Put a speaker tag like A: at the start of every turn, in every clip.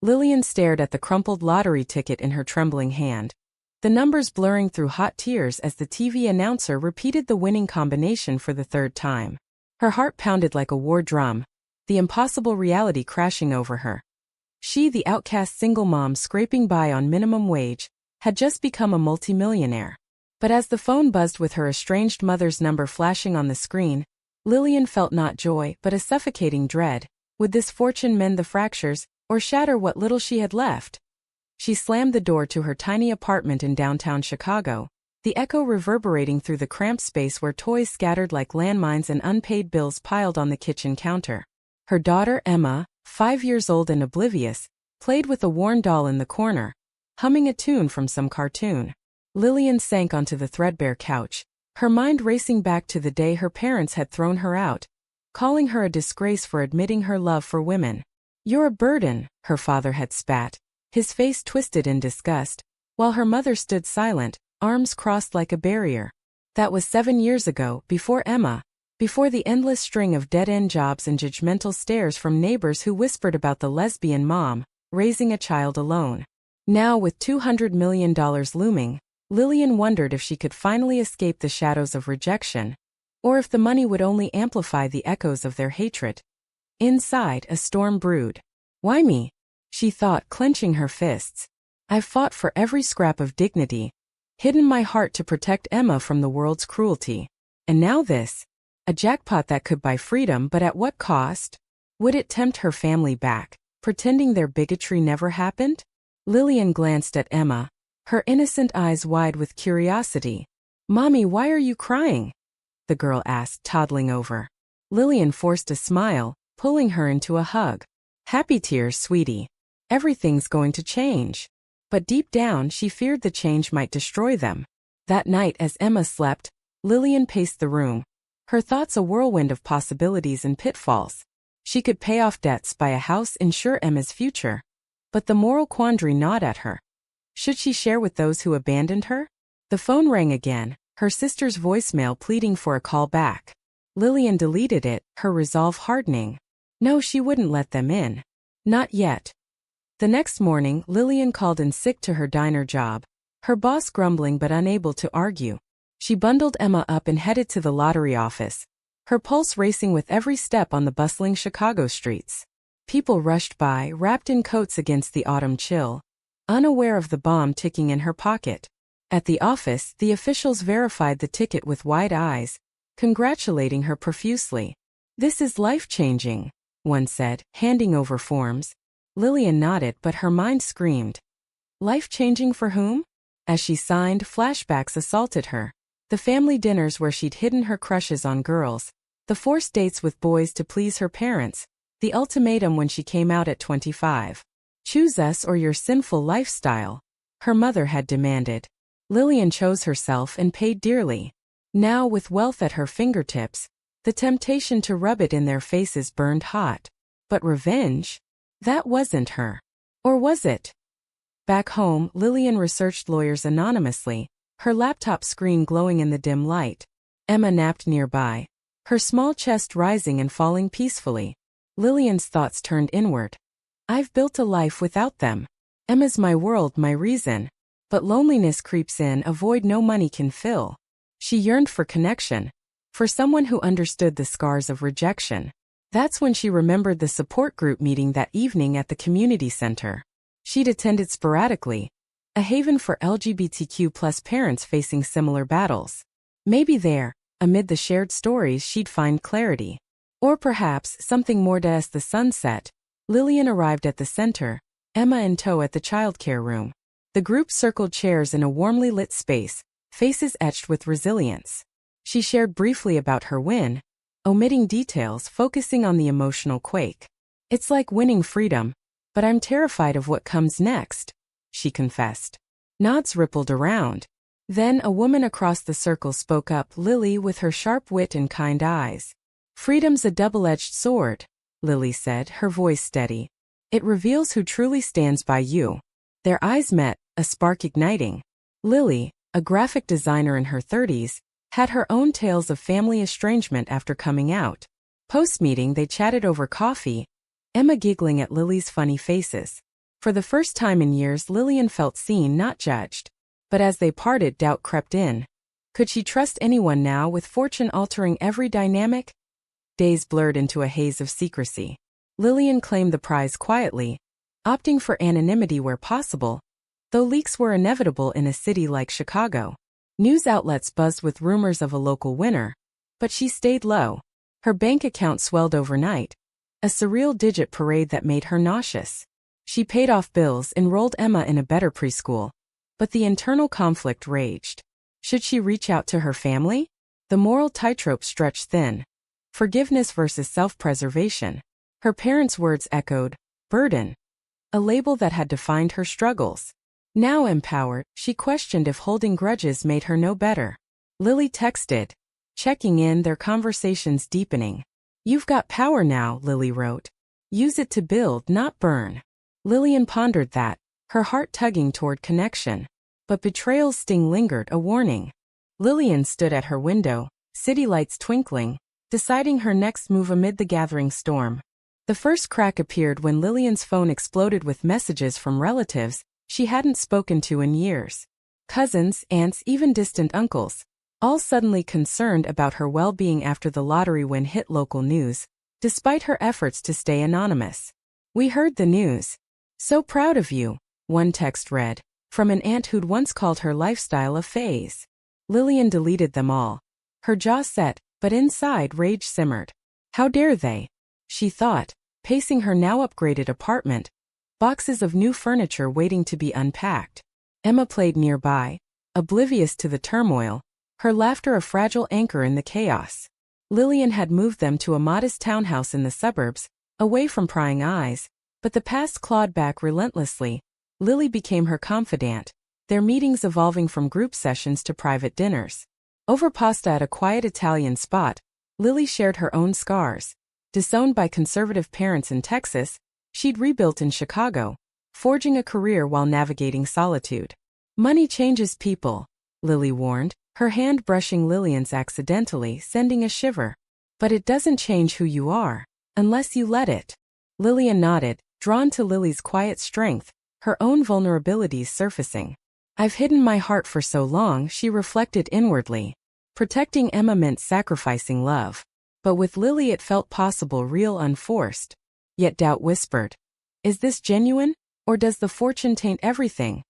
A: Lillian stared at the crumpled lottery ticket in her trembling hand, the numbers blurring through hot tears as the TV announcer repeated the winning combination for the third time. Her heart pounded like a war drum, the impossible reality crashing over her. She, the outcast single mom scraping by on minimum wage, had just become a multimillionaire. But as the phone buzzed with her estranged mother's number flashing on the screen, Lillian felt not joy but a suffocating dread. Would this fortune mend the fractures, or shatter what little she had left? She slammed the door to her tiny apartment in downtown Chicago, the echo reverberating through the cramped space where toys scattered like landmines and unpaid bills piled on the kitchen counter. Her daughter Emma, 5 years old and oblivious, played with a worn doll in the corner, humming a tune from some cartoon. Lillian sank onto the threadbare couch, her mind racing back to the day her parents had thrown her out, calling her a disgrace for admitting her love for women. "You're a burden," her father had spat, his face twisted in disgust, while her mother stood silent, arms crossed like a barrier. That was 7 years ago, before Emma, before the endless string of dead-end jobs and judgmental stares from neighbors who whispered about the lesbian mom, raising a child alone. Now, with $200 million looming, Lillian wondered if she could finally escape the shadows of rejection, or if the money would only amplify the echoes of their hatred. Inside, a storm brewed. "Why me?" she thought, clenching her fists. "I've fought for every scrap of dignity, hidden my heart to protect Emma from the world's cruelty. And now this. A jackpot that could buy freedom, but at what cost? Would it tempt her family back, pretending their bigotry never happened?" Lillian glanced at Emma, her innocent eyes wide with curiosity. "Mommy, why are you crying?" the girl asked, toddling over. Lillian forced a smile, pulling her into a hug. "Happy tears, sweetie. Everything's going to change." But deep down she feared the change might destroy them. That night as Emma slept, Lillian paced the room, her thoughts a whirlwind of possibilities and pitfalls. She could pay off debts, buy a house, ensure Emma's future. But the moral quandary gnawed at her. Should she share with those who abandoned her? The phone rang again, her sister's voicemail pleading for a call back. Lillian deleted it, her resolve hardening. No, she wouldn't let them in. Not yet. The next morning, Lillian called in sick to her diner job, her boss grumbling but unable to argue. She bundled Emma up and headed to the lottery office, her pulse racing with every step on the bustling Chicago streets. People rushed by, wrapped in coats against the autumn chill, unaware of the bomb ticking in her pocket. At the office, the officials verified the ticket with wide eyes, congratulating her profusely. "This is life-changing," one said, handing over forms. Lillian nodded, but her mind screamed. Life-changing for whom? As she signed, flashbacks assaulted her. The family dinners where she'd hidden her crushes on girls, the forced dates with boys to please her parents, the ultimatum when she came out at 25. "Choose us or your sinful lifestyle," her mother had demanded. Lillian chose herself and paid dearly. Now, with wealth at her fingertips, the temptation to rub it in their faces burned hot. But revenge? That wasn't her. Or was it? Back home, Lillian researched lawyers anonymously, her laptop screen glowing in the dim light. Emma napped nearby, her small chest rising and falling peacefully. Lillian's thoughts turned inward. I've built a life without them. Emma's my world, my reason. But loneliness creeps in, a void no money can fill. She yearned for connection, for someone who understood the scars of rejection. That's when she remembered the support group meeting that evening at the community center. She'd attended sporadically, a haven for LGBTQ+ parents facing similar battles. Maybe there, amid the shared stories, she'd find clarity. Or perhaps something more. As the sun set, Lillian arrived at the center, Emma in tow at the childcare room. The group circled chairs in a warmly lit space, faces etched with resilience. She shared briefly about her win, omitting details, focusing on the emotional quake. "It's like winning freedom, but I'm terrified of what comes next," she confessed. Nods rippled around. Then a woman across the circle spoke up, Lily, with her sharp wit and kind eyes. "Freedom's a double-edged sword," Lily said, her voice steady. "It reveals who truly stands by you." Their eyes met, a spark igniting. Lily, a graphic designer in her 30s, had her own tales of family estrangement after coming out. Post-meeting they chatted over coffee, Emma giggling at Lily's funny faces. For the first time in years, Lillian felt seen, not judged. But as they parted, doubt crept in. Could she trust anyone now, with fortune altering every dynamic? Days blurred into a haze of secrecy. Lillian claimed the prize quietly, opting for anonymity where possible, though leaks were inevitable in a city like Chicago. News outlets buzzed with rumors of a local winner, but she stayed low. Her bank account swelled overnight, a surreal digit parade that made her nauseous. She paid off bills, enrolled Emma in a better preschool, but the internal conflict raged. Should she reach out to her family? The moral tightrope stretched thin. Forgiveness versus self-preservation. Her parents' words echoed, burden, a label that had defined her struggles. Now empowered, she questioned if holding grudges made her no better. Lily texted, checking in, their conversations deepening. "You've got power now," Lily wrote. "Use it to build, not burn." Lillian pondered that, her heart tugging toward connection. But betrayal's sting lingered, a warning. Lillian stood at her window, city lights twinkling, deciding her next move amid the gathering storm. The first crack appeared when Lillian's phone exploded with messages from relatives she hadn't spoken to in years. Cousins, aunts, even distant uncles, all suddenly concerned about her well-being after the lottery win hit local news, despite her efforts to stay anonymous. "We heard the news. So proud of you," one text read, from an aunt who'd once called her lifestyle a phase. Lillian deleted them all. Her jaw set, but inside rage simmered. How dare they? She thought, pacing her now upgraded apartment, boxes of new furniture waiting to be unpacked. Emma played nearby, oblivious to the turmoil, her laughter a fragile anchor in the chaos. Lillian had moved them to a modest townhouse in the suburbs, away from prying eyes, but the past clawed back relentlessly. Lily became her confidant, their meetings evolving from group sessions to private dinners. Over pasta at a quiet Italian spot, Lily shared her own scars. Disowned by conservative parents in Texas, she'd rebuilt in Chicago, forging a career while navigating solitude. "Money changes people," Lily warned, her hand brushing Lillian's accidentally, sending a shiver. "But it doesn't change who you are, unless you let it." Lillian nodded, drawn to Lily's quiet strength, her own vulnerabilities surfacing. "I've hidden my heart for so long," she reflected inwardly. Protecting Emma meant sacrificing love. But with Lily it felt possible, real, unforced. Yet doubt whispered, "Is this genuine, or does the fortune taint everything?"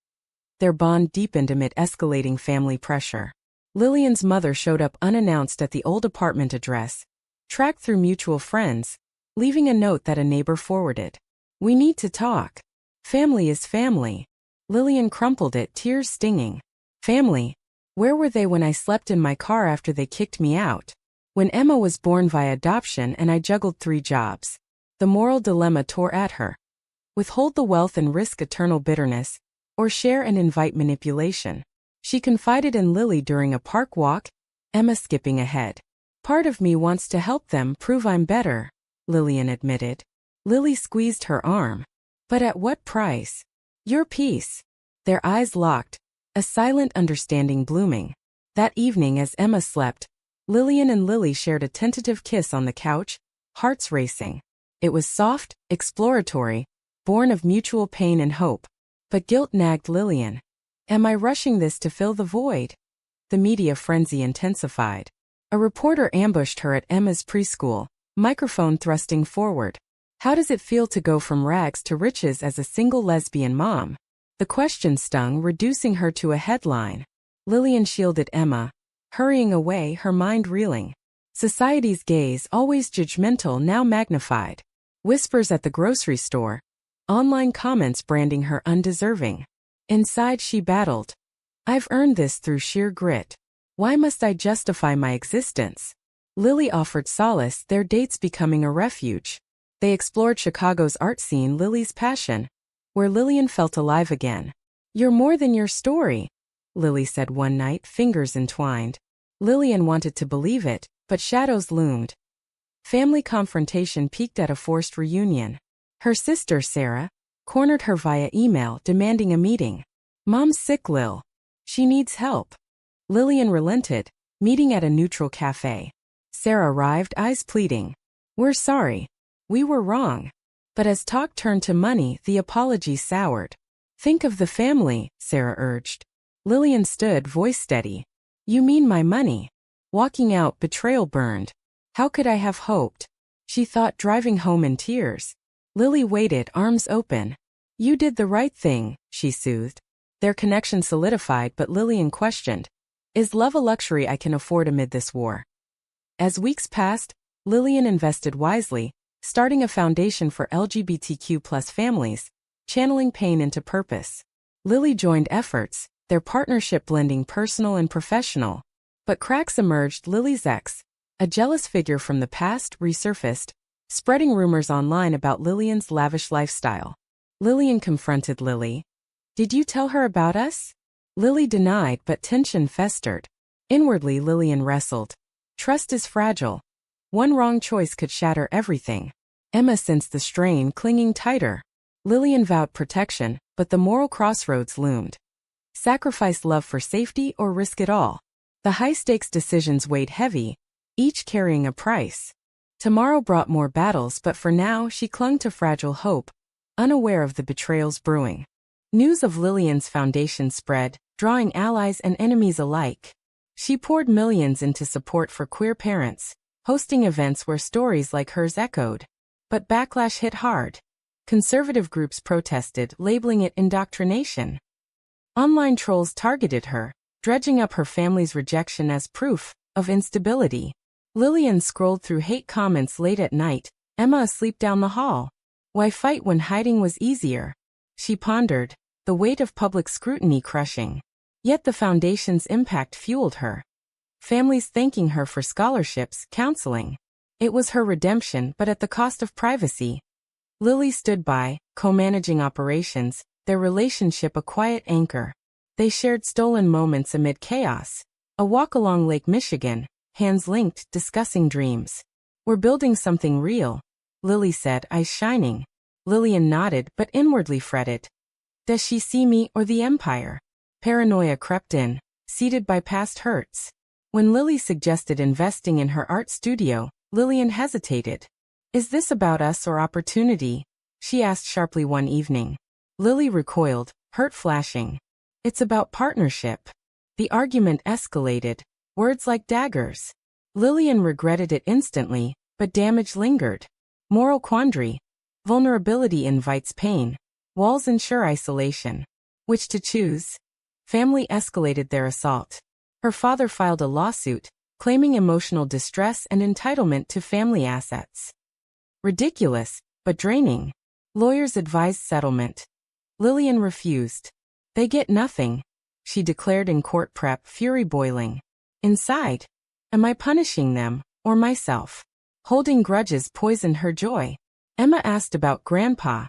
A: Their bond deepened amid escalating family pressure. Lillian's mother showed up unannounced at the old apartment address, tracked through mutual friends, leaving a note that a neighbor forwarded. "We need to talk. Family is family." Lillian crumpled it, tears stinging. Family? Where were they when I slept in my car after they kicked me out? When Emma was born via adoption and I juggled 3 jobs. The moral dilemma tore at her. Withhold the wealth and risk eternal bitterness, or share and invite manipulation. She confided in Lily during a park walk, Emma skipping ahead. "Part of me wants to help them prove I'm better," Lillian admitted. Lily squeezed her arm. "But at what price? Your peace." Their eyes locked, a silent understanding blooming. That evening as Emma slept, Lillian and Lily shared a tentative kiss on the couch, hearts racing. It was soft, exploratory, born of mutual pain and hope. But guilt nagged Lillian. "Am I rushing this to fill the void?" The media frenzy intensified. A reporter ambushed her at Emma's preschool, microphone thrusting forward. "How does it feel to go from rags to riches as a single lesbian mom?" The question stung, reducing her to a headline. Lillian shielded Emma, hurrying away, her mind reeling. Society's gaze, always judgmental, now magnified. Whispers at the grocery store, online comments branding her undeserving. Inside she battled. "I've earned this through sheer grit. Why must I justify my existence?" Lily offered solace, their dates becoming a refuge. They explored Chicago's art scene, Lily's passion, where Lillian felt alive again. "You're more than your story," Lily said one night, fingers entwined. Lillian wanted to believe it, but shadows loomed. Family confrontation peaked at a forced reunion. Her sister, Sarah, cornered her via email, demanding a meeting. "Mom's sick, Lil. She needs help." Lillian relented, meeting at a neutral cafe. Sarah arrived, eyes pleading. "We're sorry. We were wrong." But as talk turned to money, the apology soured. Think of the family, Sarah urged. Lillian stood, voice steady. You mean my money? Walking out, betrayal burned. How could I have hoped? She thought, driving home in tears. Lily waited, arms open. You did the right thing, she soothed. Their connection solidified, but Lillian questioned. Is love a luxury I can afford amid this war? As weeks passed, Lillian invested wisely, starting a foundation for LGBTQ+ families, channeling pain into purpose. Lily joined efforts, their partnership blending personal and professional. But cracks emerged. Lily's ex, a jealous figure from the past, resurfaced, spreading rumors online about Lillian's lavish lifestyle. Lillian confronted Lily. Did you tell her about us? Lily denied, but tension festered. Inwardly, Lillian wrestled. Trust is fragile. One wrong choice could shatter everything. Emma sensed the strain, clinging tighter. Lillian vowed protection, but the moral crossroads loomed. Sacrifice love for safety or risk it all? The high-stakes decisions weighed heavy, each carrying a price. Tomorrow brought more battles, but for now she clung to fragile hope, unaware of the betrayals brewing. News of Lillian's foundation spread, drawing allies and enemies alike. She poured millions into support for queer parents, hosting events where stories like hers echoed. But backlash hit hard. Conservative groups protested, labeling it indoctrination. Online trolls targeted her, dredging up her family's rejection as proof of instability. Lillian scrolled through hate comments late at night, Emma asleep down the hall. Why fight when hiding was easier? She pondered, the weight of public scrutiny crushing. Yet the foundation's impact fueled her. Families thanking her for scholarships, counseling. It was her redemption, but at the cost of privacy. Lily stood by, co-managing operations, their relationship a quiet anchor. They shared stolen moments amid chaos. A walk along Lake Michigan, hands linked, discussing dreams. We're building something real, Lily said, eyes shining. Lillian nodded, but inwardly fretted. Does she see me or the empire? Paranoia crept in, seeded by past hurts. When Lily suggested investing in her art studio, Lillian hesitated. Is this about us or opportunity? She asked sharply one evening. Lily recoiled, hurt flashing. It's about partnership. The argument escalated, words like daggers. Lillian regretted it instantly, but damage lingered. Moral quandary. Vulnerability invites pain. Walls ensure isolation. Which to choose? Family escalated their assault. Her father filed a lawsuit, claiming emotional distress and entitlement to family assets. Ridiculous, but draining. Lawyers advised settlement. Lillian refused. They get nothing, she declared in court prep, fury boiling. Inside, am I punishing them, or myself? Holding grudges poisoned her joy. Emma asked about Grandpa.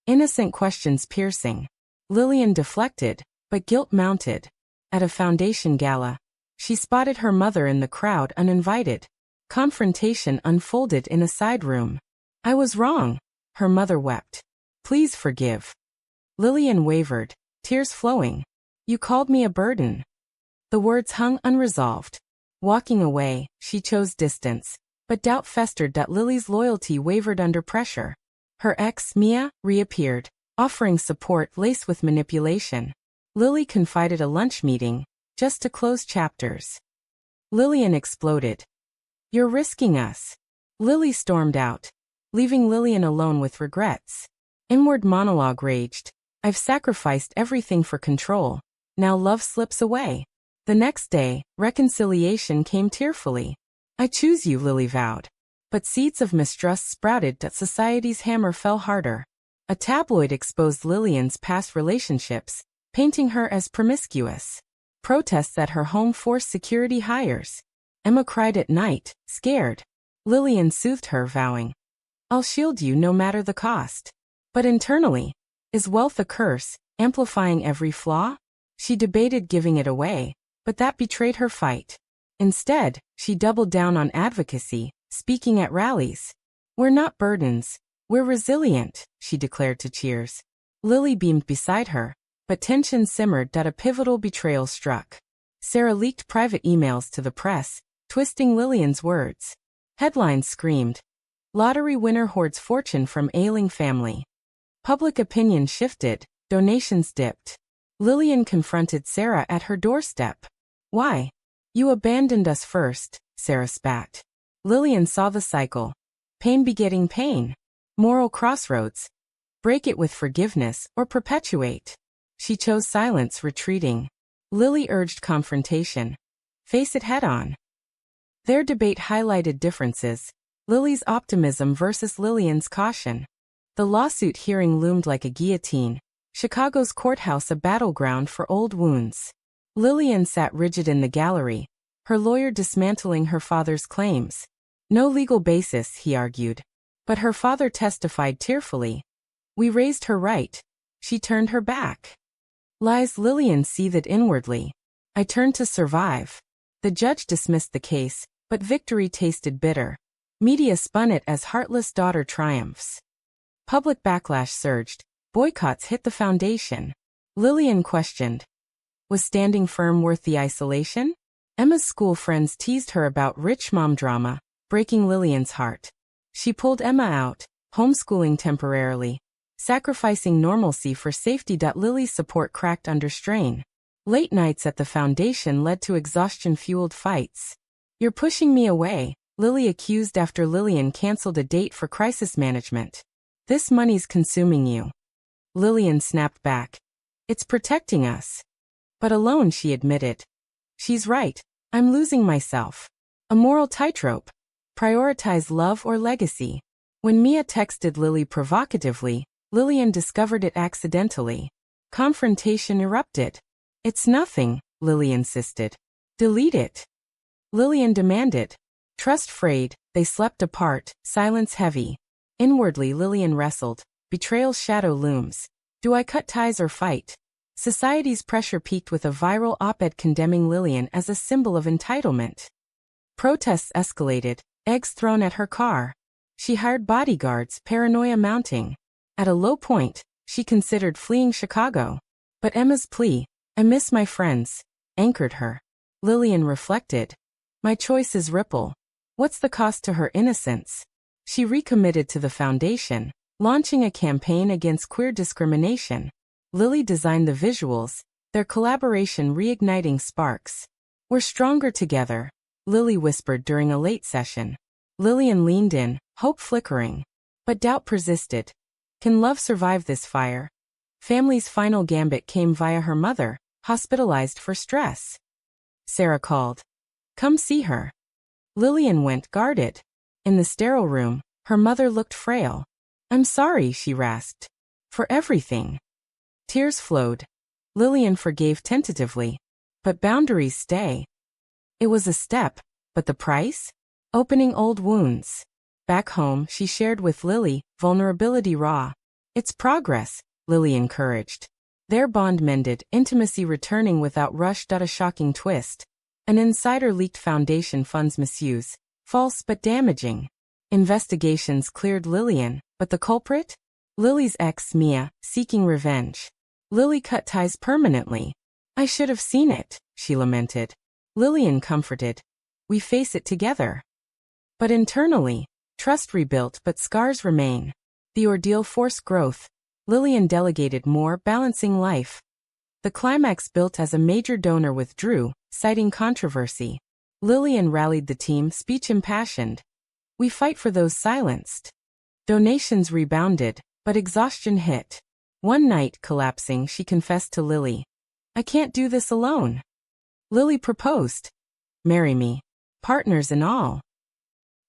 A: Innocent questions piercing. Lillian deflected, but guilt mounted. At a foundation gala, she spotted her mother in the crowd uninvited. Confrontation unfolded in a side room. I was wrong, her mother wept. Please forgive. Lillian wavered, tears flowing. You called me a burden. The words hung unresolved. Walking away, she chose distance, but doubt festered that Lily's loyalty wavered under pressure. Her ex, Mia, reappeared, offering support laced with manipulation. Lily confided a lunch meeting, just to close chapters. Lillian exploded. You're risking us. Lily stormed out, leaving Lillian alone with regrets. Inward monologue raged. I've sacrificed everything for control. Now love slips away. The next day, reconciliation came tearfully. I choose you, Lily vowed. But seeds of mistrust sprouted that society's hammer fell harder. A tabloid exposed Lillian's past relationships, painting her as promiscuous. Protests at her home forced security hires. Emma cried at night, scared. Lillian soothed her, vowing, I'll shield you no matter the cost. But internally, is wealth a curse, amplifying every flaw? She debated giving it away, but that betrayed her fight. Instead, she doubled down on advocacy, speaking at rallies. We're not burdens, we're resilient, she declared to cheers. Lily beamed beside her, but tension simmered that a pivotal betrayal struck. Sarah leaked private emails to the press, twisting Lillian's words. Headlines screamed, Lottery winner hoards fortune from ailing family. Public opinion shifted, donations dipped. Lillian confronted Sarah at her doorstep. Why? You abandoned us first, Sarah spat. Lillian saw the cycle. Pain begetting pain. Moral crossroads. Break it with forgiveness or perpetuate. She chose silence, retreating. Lily urged confrontation. Face it head on. Their debate highlighted differences. Lily's optimism versus Lillian's caution. The lawsuit hearing loomed like a guillotine. Chicago's courthouse a battleground for old wounds. Lillian sat rigid in the gallery, her lawyer dismantling her father's claims. No legal basis, he argued. But her father testified tearfully. We raised her right. She turned her back. Lies, Lillian seethed inwardly. I turned to survive. The judge dismissed the case, but victory tasted bitter. Media spun it as heartless daughter triumphs. Public backlash surged. Boycotts hit the foundation. Lillian questioned. Was standing firm worth the isolation? Emma's school friends teased her about rich mom drama, breaking Lillian's heart. She pulled Emma out, homeschooling temporarily, sacrificing normalcy for safety. Lily's support cracked under strain. Late nights at the foundation led to exhaustion-fueled fights. You're pushing me away, Lily accused after Lillian canceled a date for crisis management. This money's consuming you. Lillian snapped back. It's protecting us. But alone, she admitted. She's right. I'm losing myself. A moral tightrope. Prioritize love or legacy. When Mia texted Lily provocatively, Lillian discovered it accidentally. Confrontation erupted. It's nothing, Lily insisted. Delete it. Lillian demanded. Trust frayed, they slept apart, silence heavy. Inwardly, Lillian wrestled. Betrayal's shadow looms. Do I cut ties or fight? Society's pressure peaked with a viral op-ed condemning Lillian as a symbol of entitlement. Protests escalated, eggs thrown at her car. She hired bodyguards, paranoia mounting. At a low point, she considered fleeing Chicago. But Emma's plea, I miss my friends, anchored her. Lillian reflected. My choice is ripple. What's the cost to her innocence? She recommitted to the foundation, launching a campaign against queer discrimination. Lily designed the visuals, their collaboration reigniting sparks. We're stronger together, Lily whispered during a late session. Lillian leaned in, hope flickering. But doubt persisted. Can love survive this fire? Family's final gambit came via her mother, hospitalized for stress. Sarah called. Come see her. Lillian went, guarded. In the sterile room, her mother looked frail. I'm sorry, she rasped. For everything. Tears flowed. Lillian forgave tentatively. But boundaries stay. It was a step, but the price? Opening old wounds. Back home, she shared with Lily, vulnerability raw. It's progress, Lily encouraged. Their bond mended, intimacy returning without rush. A shocking twist. An insider leaked foundation funds misuse. False but damaging. Investigations cleared Lillian, but the culprit? Lily's ex, Mia, seeking revenge. Lily cut ties permanently. I should have seen it, she lamented. Lillian comforted. We face it together. But internally, trust rebuilt but scars remain. The ordeal forced growth. Lillian delegated more, balancing life. The climax built as a major donor withdrew, citing controversy. Lillian rallied the team, speech impassioned. We fight for those silenced. Donations rebounded, but exhaustion hit. One night, collapsing, she confessed to Lily. I can't do this alone. Lily proposed. Marry me. Partners and all.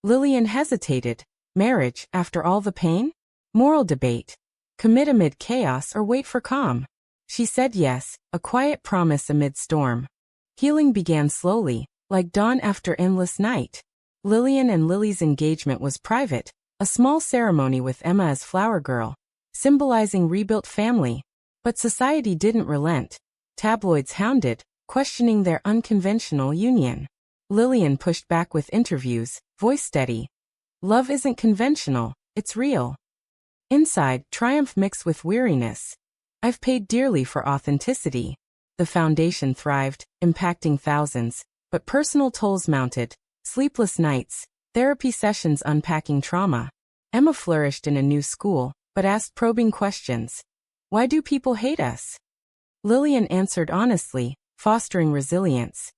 A: Lillian hesitated. Marriage, after all the pain? Moral debate. Commit amid chaos or wait for calm? She said yes, a quiet promise amid storm. Healing began slowly, like dawn after endless night. Lillian and Lily's engagement was private, a small ceremony with Emma as flower girl, symbolizing rebuilt family. But society didn't relent. Tabloids hounded, questioning their unconventional union. Lillian pushed back with interviews, voice steady. Love isn't conventional, it's real. Inside, triumph mixed with weariness. I've paid dearly for authenticity. The foundation thrived, impacting thousands, but personal tolls mounted, sleepless nights, therapy sessions unpacking trauma. Emma flourished in a new school, but asked probing questions. Why do people hate us? Lillian answered honestly, fostering resilience.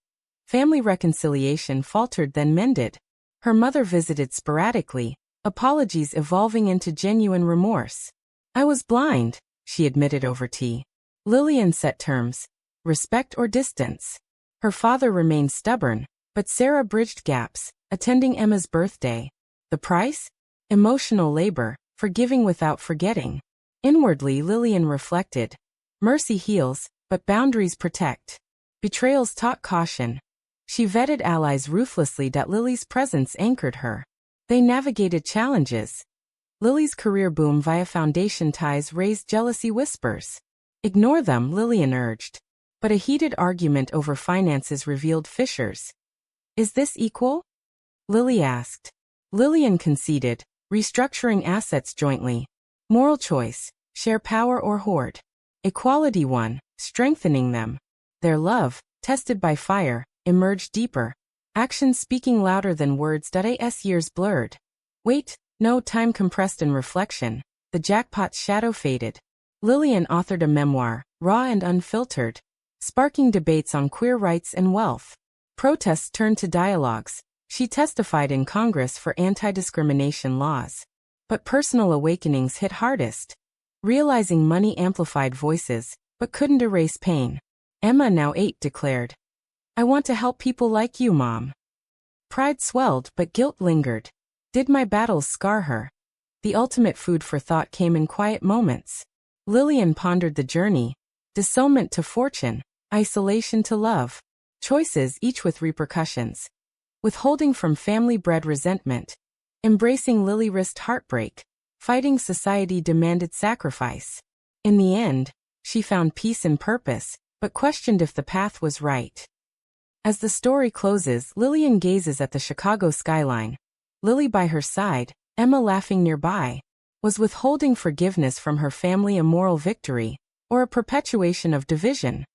A: Family reconciliation faltered then mended. Her mother visited sporadically, apologies evolving into genuine remorse. I was blind, she admitted over tea. Lillian set terms, respect or distance. Her father remained stubborn, but Sarah bridged gaps, attending Emma's birthday. The price? Emotional labor, forgiving without forgetting. Inwardly, Lillian reflected. Mercy heals, but boundaries protect. Betrayals taught caution. She vetted allies ruthlessly. Lily's presence anchored her. They navigated challenges. Lily's career boom via foundation ties raised jealousy whispers. Ignore them, Lillian urged. But a heated argument over finances revealed fissures. Is this equal? Lily asked. Lillian conceded, restructuring assets jointly. Moral choice, share power or hoard. Equality won, strengthening them. Their love, tested by fire, emerged deeper. Actions speaking louder than words. As years blurred. Wait, no, time compressed in reflection. The jackpot's shadow faded. Lillian authored a memoir, raw and unfiltered, sparking debates on queer rights and wealth. Protests turned to dialogues. She testified in Congress for anti-discrimination laws. But personal awakenings hit hardest. Realizing money amplified voices, but couldn't erase pain. Emma, now 8, declared, I want to help people like you, Mom. Pride swelled, but guilt lingered. Did my battles scar her? The ultimate food for thought came in quiet moments. Lillian pondered the journey. Disownment to fortune, isolation to love. Choices each with repercussions. Withholding from family-bred resentment. Embracing Lily risked heartbreak. Fighting society demanded sacrifice. In the end, she found peace and purpose, but questioned if the path was right. As the story closes, Lillian gazes at the Chicago skyline. Lily by her side, Emma laughing nearby. Was withholding forgiveness from her family a moral victory, or a perpetuation of division?